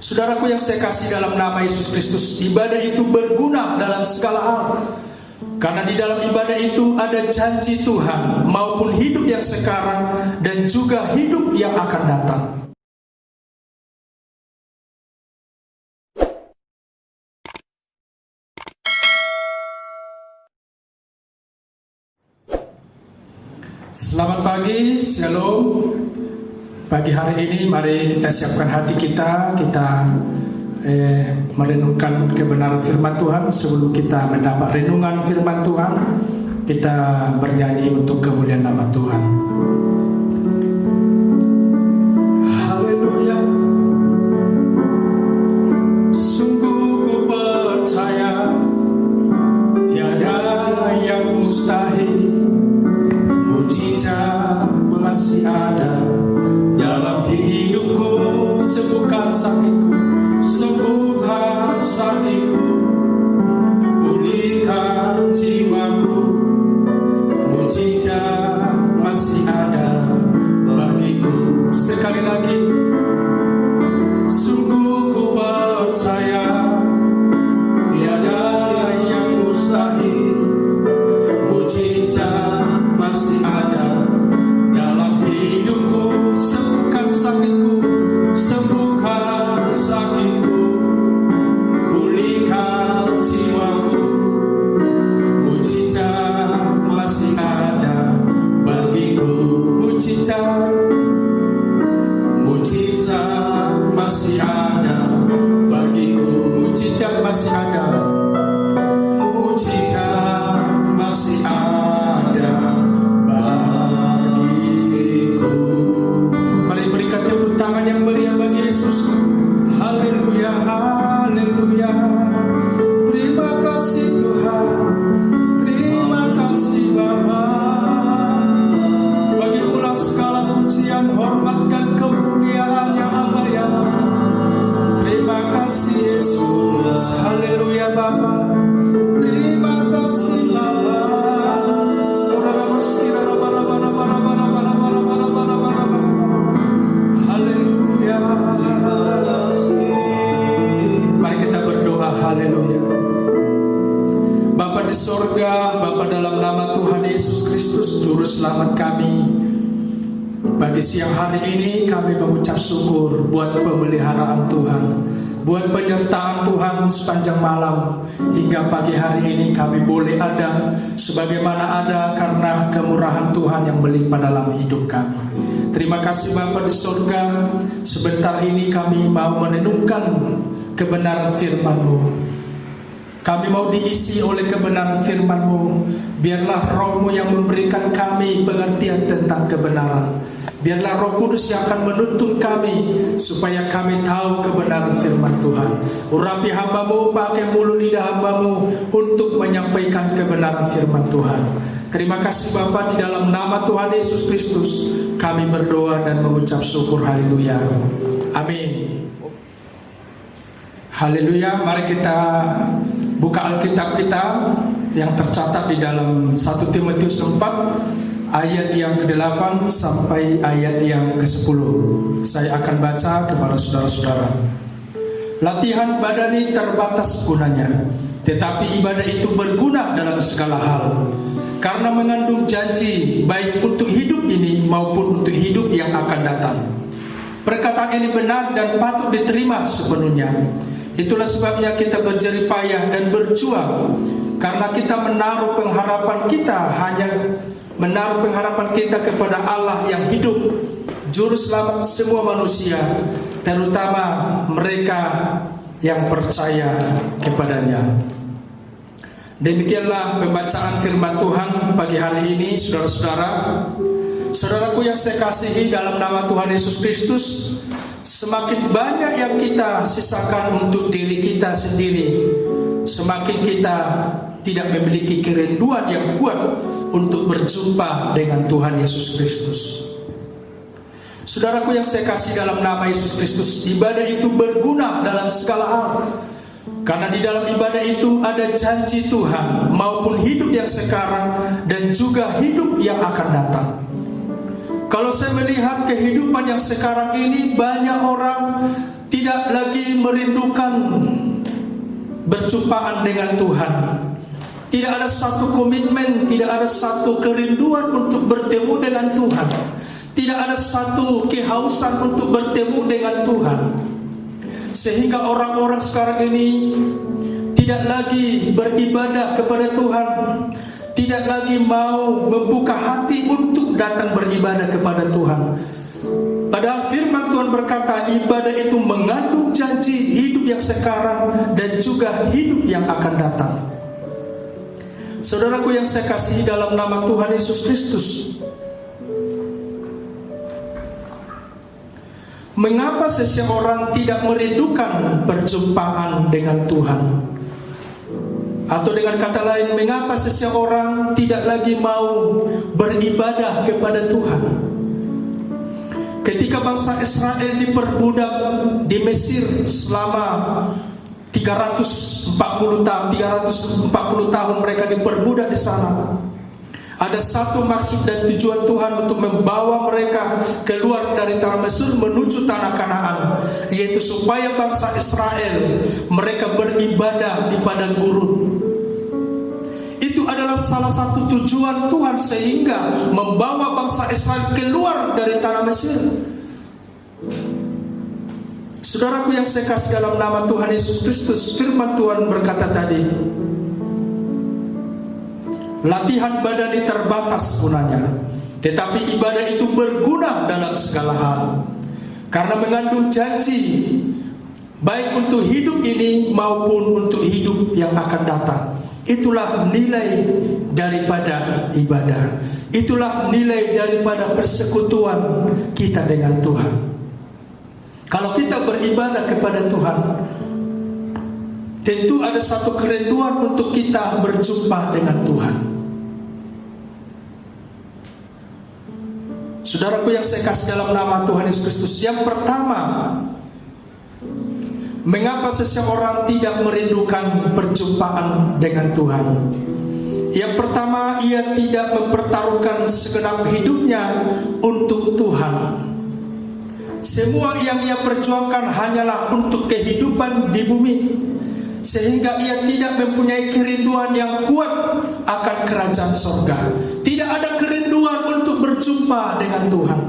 Saudaraku yang saya kasih dalam nama Yesus Kristus, ibadah itu berguna dalam segala hal. Karena di dalam ibadah itu ada janji Tuhan, maupun hidup yang sekarang dan juga hidup yang akan datang. Selamat pagi, shalom. Pagi hari ini mari kita siapkan hati kita merenungkan kebenaran firman Tuhan. Sebelum kita mendapat renungan firman Tuhan, kita bernyanyi untuk kemuliaan nama Tuhan. Haleluya. Sungguh ku percaya tiada yang mustahil. Mujizat masih ada dalam hidupku. Sembuhkan sakitku, sembuhkan sakitku, pulihkan jiwaku. Mujizat masih ada bagiku. Sekali lagi, sungguh ku percaya tiada yang mustahil. Mujizat masih ada dalam hidupku. Sembuhkan sakitku, sembuhkan sakitku, pulihkan jiwaku. Mujizat masih ada bagiku. Mujizat, mujizat masih ada bagiku. Mujizat masih ada, mujizat masih ada bagiku. Mari berikan tepuk tangan yang meriah bagi Yesus. Haleluya, haleluya. Terima kasih Tuhan, terima kasih Bapa. Bagimulah segala pujian, hormat dan kemuliaan yang Aba ya Bapa. Terima kasih Yesus. Haleluya Bapa. Terima kasih Bapa. Haleluya. Mari kita berdoa. Haleluya. Bapa di sorga, Bapa dalam nama Tuhan Yesus Kristus, Juru Selamat kami, pagi siang hari ini kami mengucap syukur buat pemeliharaan Tuhan, buat penyertaan Tuhan sepanjang malam hingga pagi hari ini kami boleh ada sebagaimana ada karena kemurahan Tuhan yang melimpah dalam hidup kami. Terima kasih Bapa di surga. Sebentar ini kami mau merenungkan kebenaran firman-Mu. Kami mau diisi oleh kebenaran firman-Mu. Biarlah Roh-Mu yang memberikan kami pengertian tentang kebenaran. Biarlah Roh Kudus yang akan menuntun kami supaya kami tahu kebenaran firman Tuhan. Urapi hamba-Mu, pakai mulut lidah hamba-Mu untuk menyampaikan kebenaran firman Tuhan. Terima kasih Bapa, di dalam nama Tuhan Yesus Kristus kami berdoa dan mengucap syukur. Haleluya. Amin. Haleluya. Mari kita buka Alkitab kita yang tercatat di dalam 1 Timotius 4 ayat yang ke-8 sampai ayat yang ke-10. Saya akan baca kepada saudara-saudara. Latihan badani terbatas gunanya, tetapi ibadah itu berguna dalam segala hal, karena mengandung janji baik untuk hidup ini maupun untuk hidup yang akan datang. Perkataan ini benar dan patut diterima sepenuhnya. Itulah sebabnya kita berjerih payah dan berjuang, karena kita menaruh pengharapan kita kepada Allah yang hidup, Juru Selamat semua manusia, terutama mereka yang percaya kepadanya. Demikianlah pembacaan firman Tuhan pagi hari ini, saudara-saudara. Saudaraku yang saya kasihi dalam nama Tuhan Yesus Kristus, semakin banyak yang kita sisakan untuk diri kita sendiri, semakin kita tidak memiliki kerinduan yang kuat untuk berjumpa dengan Tuhan Yesus Kristus. Saudaraku yang saya kasih dalam nama Yesus Kristus, ibadah itu berguna dalam segala hal. Karena di dalam ibadah itu ada janji Tuhan, maupun hidup yang sekarang dan juga hidup yang akan datang. Kalau saya melihat kehidupan yang sekarang ini, banyak orang tidak lagi merindukan berjumpaan dengan Tuhan. Tidak ada satu komitmen, tidak ada satu kerinduan untuk bertemu dengan Tuhan. Tidak ada satu kehausan untuk bertemu dengan Tuhan. Sehingga orang-orang sekarang ini tidak lagi beribadah kepada Tuhan, tidak lagi mau membuka hati untuk datang beribadah kepada Tuhan. Padahal firman Tuhan berkata, ibadah itu mengandung janji hidup yang sekarang dan juga hidup yang akan datang. Saudaraku yang saya kasihi dalam nama Tuhan Yesus Kristus, mengapa seseorang tidak merindukan perjumpaan dengan Tuhan? Atau dengan kata lain, mengapa seseorang tidak lagi mau beribadah kepada Tuhan? Ketika bangsa Israel diperbudak di Mesir selama 340 tahun mereka diperbudak di sana. Ada satu maksud dan tujuan Tuhan untuk membawa mereka keluar dari tanah Mesir menuju tanah Kanaan, yaitu supaya bangsa Israel mereka beribadah di padang gurun. Itu adalah salah satu tujuan Tuhan sehingga membawa bangsa Israel keluar dari tanah Mesir. Saudaraku yang saya kasih dalam nama Tuhan Yesus Kristus, firman Tuhan berkata tadi, latihan badani terbatas gunanya, tetapi ibadah itu berguna dalam segala hal, karena mengandung janji baik untuk hidup ini maupun untuk hidup yang akan datang. Itulah nilai daripada ibadah. Itulah nilai daripada persekutuan kita dengan Tuhan. Kalau kita beribadah kepada Tuhan, tentu ada satu kerinduan untuk kita berjumpa dengan Tuhan. Saudaraku yang saya kasih dalam nama Tuhan Yesus Kristus, yang pertama, mengapa seseorang tidak merindukan perjumpaan dengan Tuhan? Yang pertama, ia tidak mempertaruhkan segenap hidupnya untuk Tuhan. Semua yang ia perjuangkan hanyalah untuk kehidupan di bumi, sehingga ia tidak mempunyai kerinduan yang kuat akan kerajaan sorga. Tidak ada kerinduan untuk berjumpa dengan Tuhan,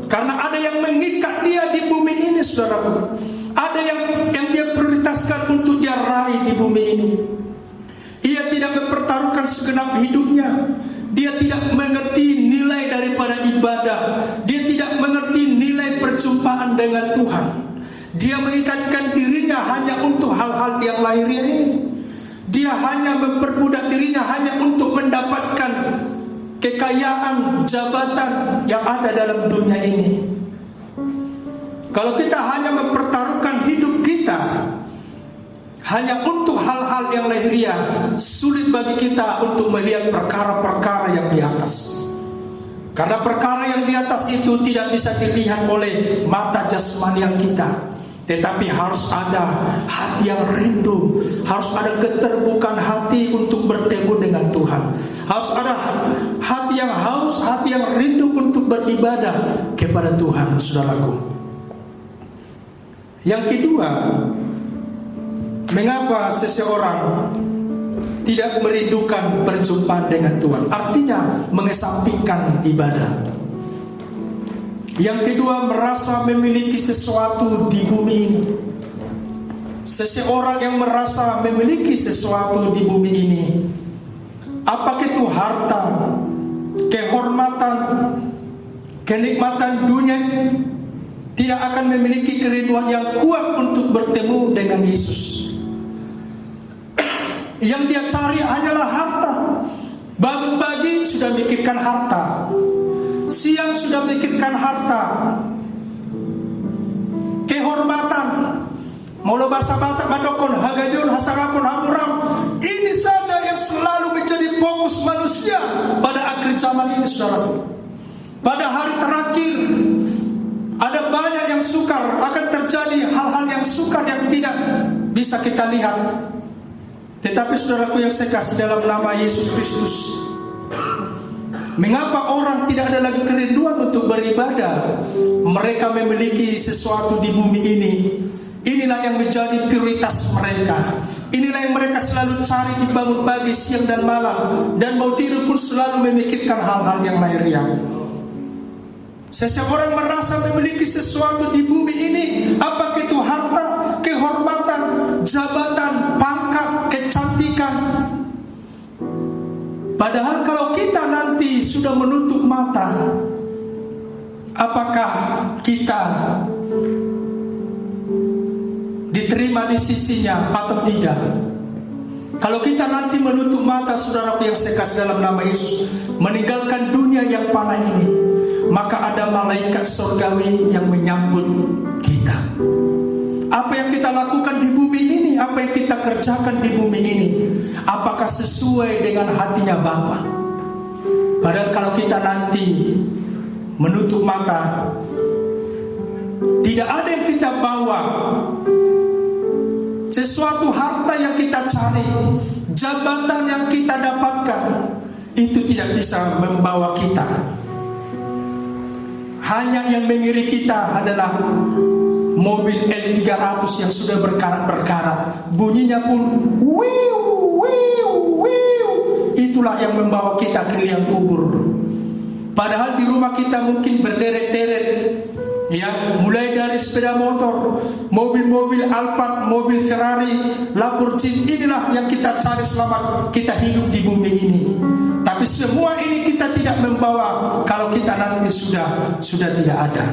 karena ada yang mengikat dia di bumi ini, saudaraku. Ada yang dia prioritaskan untuk dia raih di bumi ini. Ia tidak mempertaruhkan segenap hidupnya. Dia tidak mengerti nilai daripada ibadah. Dia tidak mengerti nilai perjumpaan dengan Tuhan. Dia mengikatkan dirinya hanya untuk hal-hal yang lahiriah ini. Dia hanya memperbudak dirinya hanya untuk mendapatkan kekayaan, jabatan yang ada dalam dunia ini. Kalau kita hanya mempertaruhkan hidup kita hanya untuk hal-hal yang lahiriah, sulit bagi kita untuk melihat perkara-perkara yang di atas. Karena perkara yang di atas itu tidak bisa dilihat oleh mata jasmanian kita, tetapi harus ada hati yang rindu, harus ada keterbukaan hati untuk bertemu dengan Tuhan. Harus ada hati yang haus, hati yang rindu untuk beribadah kepada Tuhan, saudaraku. Yang kedua, mengapa seseorang tidak merindukan perjumpaan dengan Tuhan? Artinya mengesampingkan ibadah. Yang kedua, merasa memiliki sesuatu di bumi ini. Seseorang yang merasa memiliki sesuatu di bumi ini, apakah itu harta, kehormatan, kenikmatan dunia ini, tidak akan memiliki kerinduan yang kuat untuk bertemu dengan Yesus. Yang dia cari hanyalah harta. Bangun pagi sudah mikirkan harta, siang sudah mikirkan harta, kehormatan, mula bahasa Batak madokon hagayun hasangapun hamuram. Ini saja yang selalu menjadi fokus manusia pada akhir zaman ini, saudara. Pada hari terakhir ada banyak yang sukar, akan terjadi hal-hal yang sukar yang tidak bisa kita lihat. Tetapi saudaraku yang saya kasih dalam nama Yesus Kristus, mengapa orang tidak ada lagi kerinduan untuk beribadah? Mereka memiliki sesuatu di bumi ini. inilah yang menjadi prioritas mereka. Inilah yang mereka selalu cari, dibangun pagi, siang dan malam, dan mau tidur pun selalu memikirkan hal-hal yang lahiriah. Seseorang merasa memiliki sesuatu di bumi ini, apakah itu harta, kehormatan, jabatan, pangkat, kecantikan. Padahal kalau kita nanti sudah menutup mata, apakah kita diterima di sisinya atau tidak? Kalau kita nanti menutup mata, saudaraku yang saya kasih dalam nama Yesus, meninggalkan dunia yang fana ini, maka ada malaikat surgawi yang menyambut kita. Apa yang kita lakukan di bumi ini, apa yang kita kerjakan di bumi ini, apakah sesuai dengan hatinya Bapa? Padahal kalau kita nanti menutup mata, tidak ada yang kita bawa. Sesuatu harta yang kita cari, jabatan yang kita dapatkan, itu tidak bisa membawa kita. Hanya yang mengiringi kita adalah mobil L300 yang sudah berkarat-berkarat, bunyinya pun wiu wiu wiu. Itulah yang membawa kita ke liang kubur. Padahal di rumah kita mungkin berderet-deret, ya, mulai dari sepeda motor, mobil-mobil Alphard, mobil Ferrari, Lamborghini. Inilah yang kita cari selama kita hidup di bumi ini. Tapi semua ini kita tidak membawa kalau kita nanti sudah tidak ada.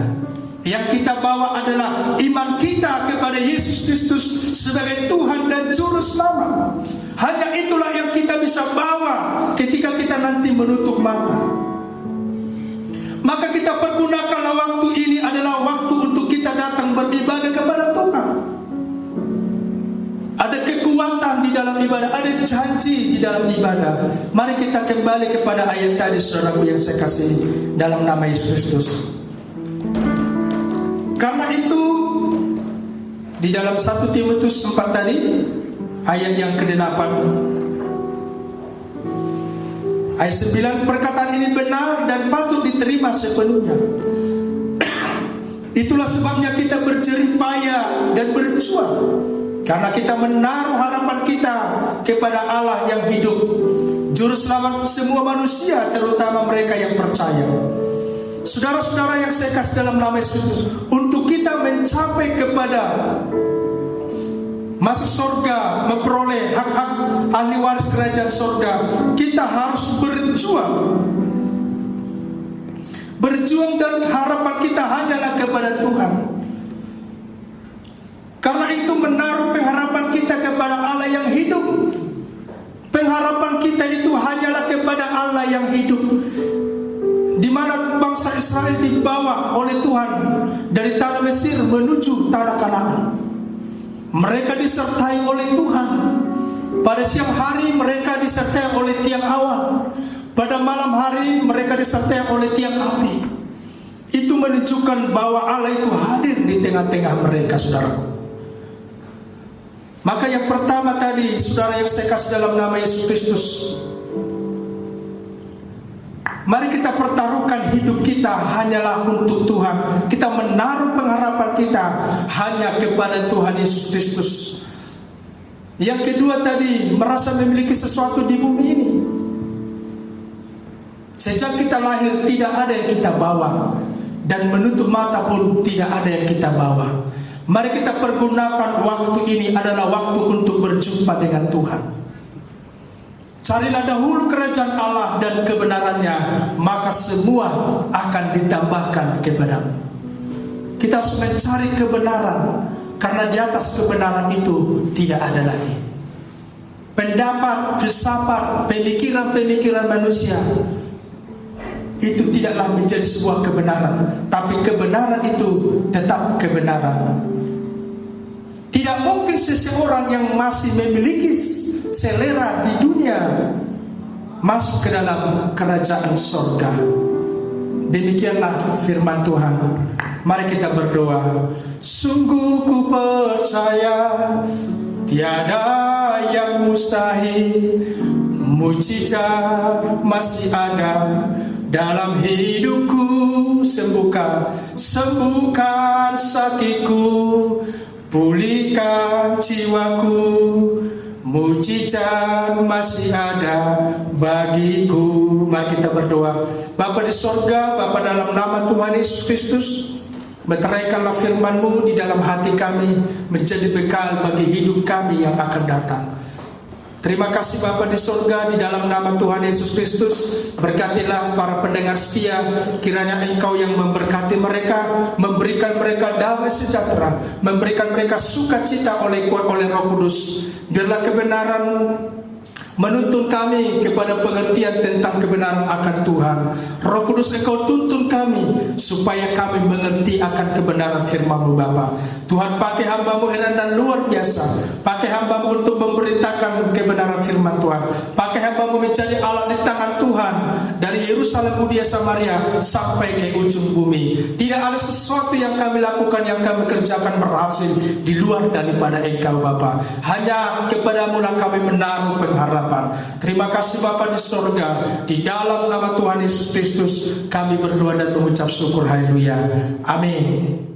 Yang kita bawa adalah iman kita kepada Yesus Kristus sebagai Tuhan dan Juru Selamat. Hanya itulah yang kita bisa bawa ketika kita nanti menutup mata. Maka kita pergunakanlah waktu ini adalah waktu untuk kita datang beribadah kepada Tuhan. Ada kekuatan di dalam ibadah, ada janji di dalam ibadah. Mari kita kembali kepada ayat tadi, saudaraku yang saya kasih dalam nama Yesus Kristus. Karena itu di dalam 1 Timotius 4 tadi, ayat yang ke-8, ayat 9, perkataan ini benar dan patut diterima sepenuhnya. Itulah sebabnya kita berjerih payah dan berjuang, karena kita menaruh harapan kita kepada Allah yang hidup, Juru Selamat semua manusia, terutama mereka yang percaya. Saudara-saudara yang saya kasih dalam nama Yesus, untuk kita mencapai kepada masuk surga, memperoleh hak-hak ahli waris kerajaan surga, kita harus berjuang. Berjuang dan harapan kita hanyalah kepada Tuhan. Karena itu menaruh pengharapan kita kepada Allah yang hidup. Pengharapan kita itu hanyalah kepada Allah yang hidup. Di mana bangsa Israel dibawa oleh Tuhan dari tanah Mesir menuju tanah Kanaan. Mereka disertai oleh Tuhan. Pada siang hari mereka disertai oleh tiang awan. Pada malam hari mereka disertai oleh tiang api. Itu menunjukkan bahwa Allah itu hadir di tengah-tengah mereka, saudaraku. Maka yang pertama tadi, saudara yang saya kasih dalam nama Yesus Kristus, mari kita pertaruhkan hidup kita hanyalah untuk Tuhan. Kita menaruh pengharapan kita hanya kepada Tuhan Yesus Kristus. Yang kedua tadi, merasa memiliki sesuatu di bumi ini. Sejak kita lahir tidak ada yang kita bawa, dan menutup mata pun tidak ada yang kita bawa. Mari kita pergunakan waktu ini adalah waktu untuk berjumpa dengan Tuhan. Carilah dahulu kerajaan Allah dan kebenarannya, maka semua akan ditambahkan kepadamu. Kita harus mencari kebenaran, karena di atas kebenaran itu tidak ada lagi pendapat, filsafat, pemikiran-pemikiran manusia. Itu tidaklah menjadi sebuah kebenaran, tapi kebenaran itu tetap kebenaran. Tidak mungkin seseorang yang masih memiliki selera di dunia masuk ke dalam kerajaan surga. Demikianlah firman Tuhan. Mari kita berdoa. Sungguh ku percaya tiada yang mustahil, mujizat masih ada dalam hidupku. Sembuhkan sakitku, pulihkan jiwaku, mujizat masih ada bagiku. Mari kita berdoa. Bapa di sorga, Bapa dalam nama Tuhan Yesus Kristus, meteraikanlah firman-Mu di dalam hati kami, menjadi bekal bagi hidup kami yang akan datang. Terima kasih Bapa di surga, di dalam nama Tuhan Yesus Kristus. Berkatilah para pendengar setia, kiranya Engkau yang memberkati mereka, memberikan mereka damai sejahtera, memberikan mereka sukacita oleh Roh Kudus. Biarlah kebenaran menuntun kami kepada pengertian tentang kebenaran akan Tuhan. Roh Kudus, Engkau tuntun kami supaya kami mengerti akan kebenaran firman-Mu Bapa. Tuhan, pakai hamba-Mu heran dan luar biasa. Pakai hamba-Mu untuk memberitakan kebenaran firman Tuhan. Pakai hamba-Mu menjadi alat di tangan Tuhan, dari Yerusalem, Yudea, Samaria sampai ke ujung bumi. Tidak ada sesuatu yang kami lakukan, yang kami kerjakan berhasil di luar daripada Engkau Bapa. Hanya kepada-Mu lah kami menaruh pengharapan. Terima kasih Bapa di surga. Di dalam nama Tuhan Yesus Kristus kami berdoa dan mengucap syukur. Haleluya. Amin.